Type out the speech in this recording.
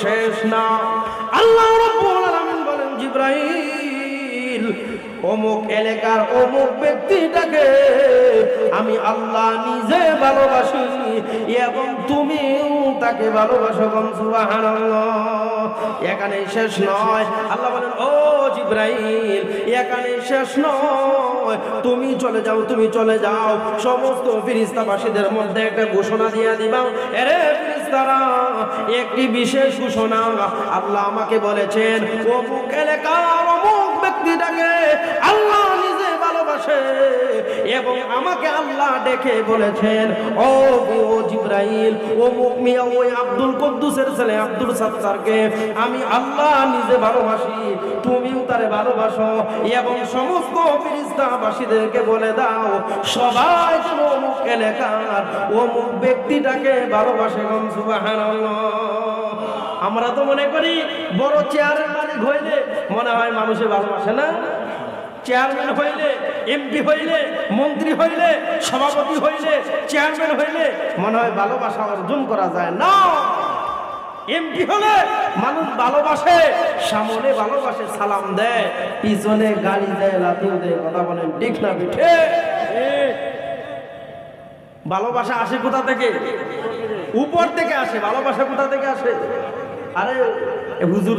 শেষ না। আল্লাহ রাব্বুল আলামিন বলেন, জিবরাইল অমুক এলাকার অমুক ব্যক্তিটাকে আমি আল্লাহ নিজে ভালোবাসি এবং তুমিও তাকে ভালোবাসো। সুবহানাল্লাহ। এখানে শেষ নয়। আল্লাহ বলেন, ও জিবরাইল, এখানে শেষ নয়, তুমি চলে যাও, তুমি চলে যাও, সমস্ত ফেরেশতাবাসীদের মধ্যে একটা ঘোষণা দিয়ে দিবা, আরে ফেরেশতারা, একটি বিশেষ ঘোষণা আল্লাহ আমাকে বলেছেন, অমুক এলাকার অমুক ব্যক্তিটাকে আল্লাহ নিজে ভালোবাসে এবং আমাকে আল্লাহ ডেকে বলেছেন, ও জিবরাইল, অমুক মিয়া ওই আব্দুল কুদ্দুসের ছেলে আব্দুল সাত্তারকে আমি আল্লাহ নিজে ভালোবাসি, তুমিও তারে ভালোবাসো এবং সমস্ত ফেরেশতাবাসীদেরকে বলে দাও সবাই যেন অমুক এলাকার অমুক ব্যক্তিটাকে ভালোবাসে। সুবহানাল্লাহ। আমরা তো মনে করি বড় চেয়ারের মালিক হইলে মনে হয় মানুষে ভালোবাসে না, চেয়ারম্যান হইলে, এমপি হইলে, মন্ত্রী হইলে, সভাপতি হইলে, চেয়ারম্যান হইলে মনে হয় ভালোবাসা অর্জন করা যায় না। এমপি হলে মানুষ ভালোবাসে, সামনে ভালোবাসে, সালাম দেয়, পিছনে গালি দেয়, লাথিও দেয়। কথা বলেন ঠিক না বিঠে? ভালোবাসা আসে কোথা থেকে? উপর থেকে আসে। ভালোবাসা কোথা থেকে আসে? আরে হুজুর